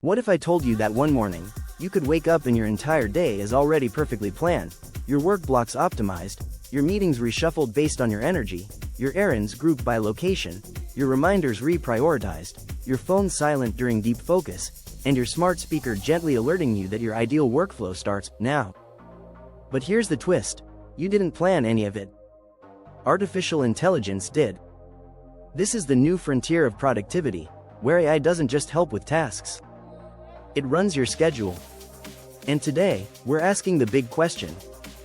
What if I told you that one morning, you could wake up and your entire day is already perfectly planned, your work blocks optimized, your meetings reshuffled based on your energy, your errands grouped by location, your reminders reprioritized, your phone silent during deep focus, and your smart speaker gently alerting you that your ideal workflow starts now. But here's the twist. You didn't plan any of it. Artificial intelligence did. This is the new frontier of productivity, where AI doesn't just help with tasks. It runs your schedule. And today, we're asking the big question.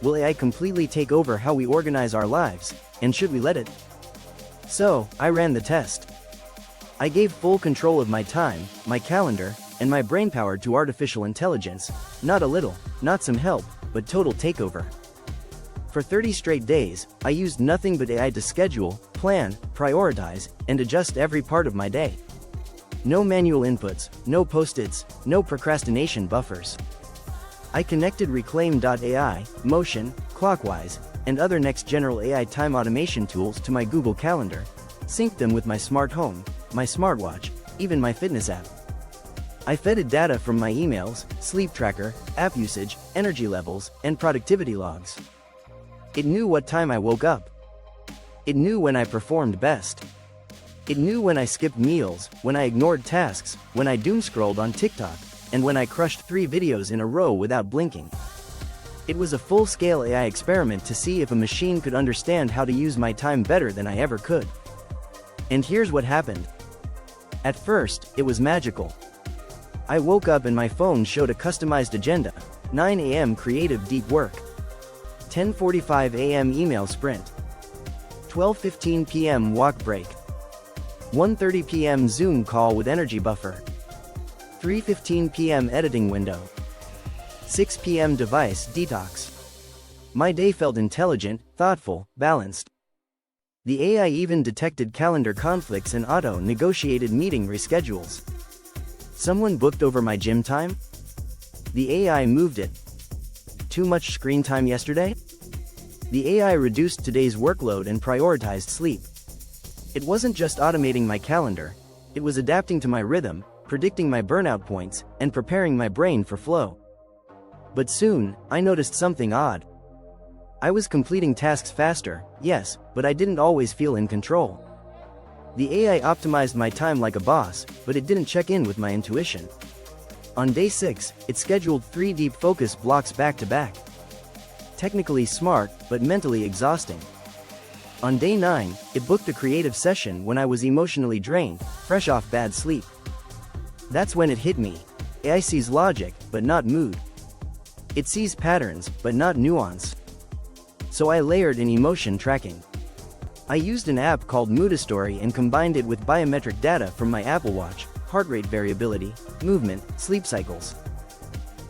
Will AI completely take over how we organize our lives, and should we let it? So, I ran the test. I gave full control of my time, my calendar, and my brainpower to artificial intelligence, not a little, not some help, but total takeover. For 30 straight days, I used nothing but AI to schedule, plan, prioritize, and adjust every part of my day. No manual inputs, no post-its, no procrastination buffers. I connected Reclaim.ai, Motion, Clockwise, and other next-general AI time automation tools to my Google Calendar, synced them with my smart home, my smartwatch, even my fitness app. I fed it data from my emails, sleep tracker, app usage, energy levels, and productivity logs. It knew what time I woke up. It knew when I performed best. It knew when I skipped meals, when I ignored tasks, when I doom-scrolled on TikTok, and when I crushed 3 videos in a row without blinking. It was a full-scale AI experiment to see if a machine could understand how to use my time better than I ever could. And here's what happened. At first, it was magical. I woke up and my phone showed a customized agenda: 9 a.m. creative deep work, 10:45 a.m. email sprint, 12:15 p.m. walk break, 1:30 p.m. Zoom call with energy buffer, 3:15 p.m. editing window, 6 p.m. device detox. My day felt intelligent, thoughtful, balanced. The AI even detected calendar conflicts and auto-negotiated meeting reschedules. Someone booked over my gym time? The AI moved it. Too much screen time yesterday? The AI reduced today's workload and prioritized sleep. It wasn't just automating my calendar, it was adapting to my rhythm, predicting my burnout points, and preparing my brain for flow. But soon, I noticed something odd. I was completing tasks faster, yes, but I didn't always feel in control. The AI optimized my time like a boss, but it didn't check in with my intuition. On day 6, it scheduled 3 deep focus blocks back to back. Technically smart, but mentally exhausting. On day 9, it booked a creative session when I was emotionally drained, fresh off bad sleep. That's when it hit me. AI sees logic, but not mood. It sees patterns, but not nuance. So I layered in emotion tracking. I used an app called Moodistory and combined it with biometric data from my Apple Watch, heart rate variability, movement, sleep cycles.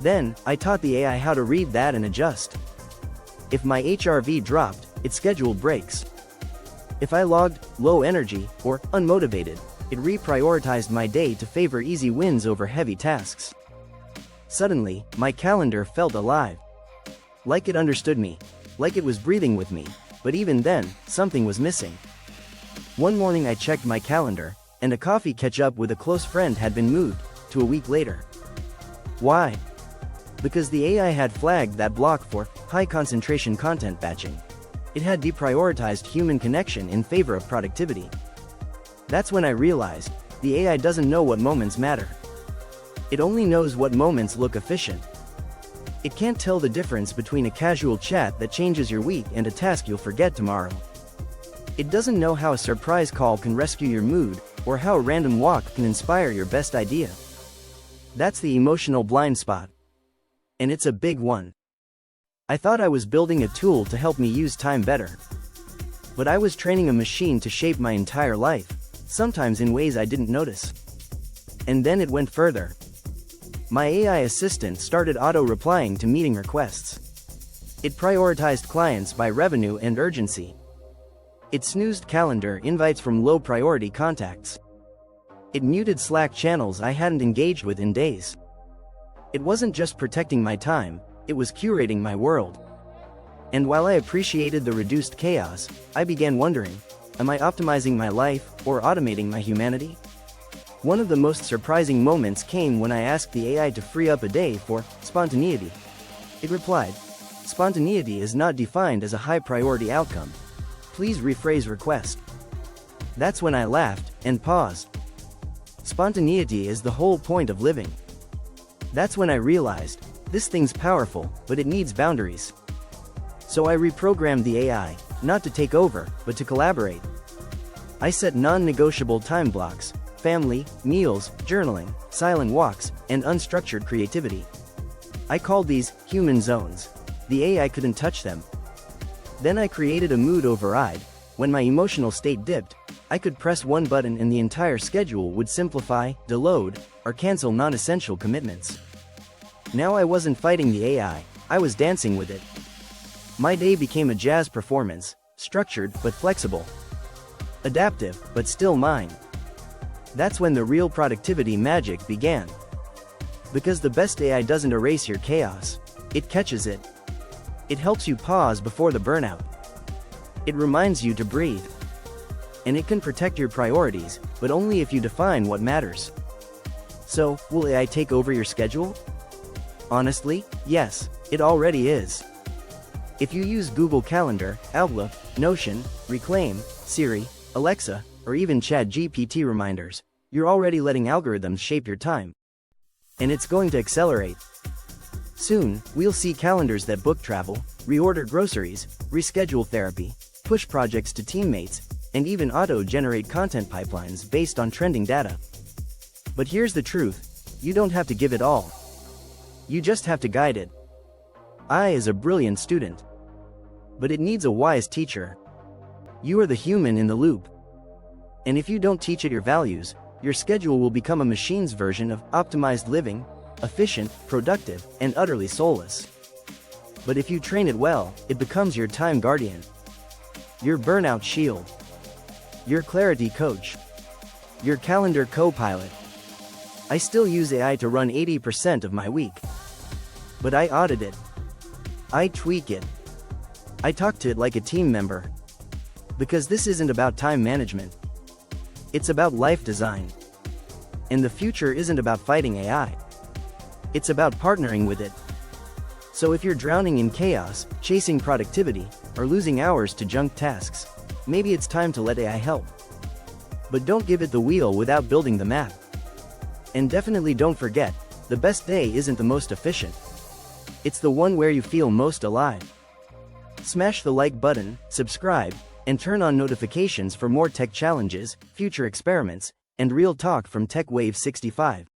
Then, I taught the AI how to read that and adjust. If my HRV dropped, it scheduled breaks. If I logged low energy or unmotivated, it reprioritized my day to favor easy wins over heavy tasks. Suddenly, my calendar felt alive. Like it understood me. Like it was breathing with me. But even then, something was missing. One morning I checked my calendar, and a coffee catch-up with a close friend had been moved to a week later. Why? Because the AI had flagged that block for high-concentration content batching. It had deprioritized human connection in favor of productivity. That's when I realized, the AI doesn't know what moments matter. It only knows what moments look efficient. It can't tell the difference between a casual chat that changes your week and a task you'll forget tomorrow. It doesn't know how a surprise call can rescue your mood, or how a random walk can inspire your best idea. That's the emotional blind spot. And it's a big one. I thought I was building a tool to help me use time better. But I was training a machine to shape my entire life, sometimes in ways I didn't notice. And then it went further. My AI assistant started auto-replying to meeting requests. It prioritized clients by revenue and urgency. It snoozed calendar invites from low-priority contacts. It muted Slack channels I hadn't engaged with in days. It wasn't just protecting my time, it was curating my world. And while I appreciated the reduced chaos, I began wondering, am I optimizing my life, or automating my humanity? One of the most surprising moments came when I asked the AI to free up a day for spontaneity. It replied, "Spontaneity is not defined as a high-priority outcome. Please rephrase request." That's when I laughed and paused. Spontaneity is the whole point of living. That's when I realized, this thing's powerful, but it needs boundaries. So I reprogrammed the AI, not to take over, but to collaborate. I set non-negotiable time blocks: family, meals, journaling, silent walks, and unstructured creativity. I called these human zones. The AI couldn't touch them. Then I created a mood override. When my emotional state dipped, I could press one button and the entire schedule would simplify, deload, or cancel non-essential commitments. Now I wasn't fighting the AI, I was dancing with it. My day became a jazz performance, structured but flexible. Adaptive, but still mine. That's when the real productivity magic began. Because the best AI doesn't erase your chaos, it catches it. It helps you pause before the burnout. It reminds you to breathe. And it can protect your priorities, but only if you define what matters. So, will AI take over your schedule? Honestly, yes, it already is. If you use Google Calendar, Outlook, Notion, Reclaim, Siri, Alexa, or even ChatGPT reminders, you're already letting algorithms shape your time. And it's going to accelerate. Soon, we'll see calendars that book travel, reorder groceries, reschedule therapy, push projects to teammates, and even auto-generate content pipelines based on trending data. But here's the truth, you don't have to give it all. You just have to guide it. AI is a brilliant student. But it needs a wise teacher. You are the human in the loop. And if you don't teach it your values, your schedule will become a machine's version of optimized living, efficient, productive, and utterly soulless. But if you train it well, it becomes your time guardian. Your burnout shield. Your clarity coach. Your calendar co-pilot. I still use AI to run 80% of my week. But I audit it. I tweak it. I talk to it like a team member. Because this isn't about time management. It's about life design. And the future isn't about fighting AI. It's about partnering with it. So if you're drowning in chaos, chasing productivity, or losing hours to junk tasks, maybe it's time to let AI help. But don't give it the wheel without building the map. And definitely don't forget, the best day isn't the most efficient. It's the one where you feel most alive. Smash the like button, subscribe, and turn on notifications for more tech challenges, future experiments, and real talk from TechWave 65.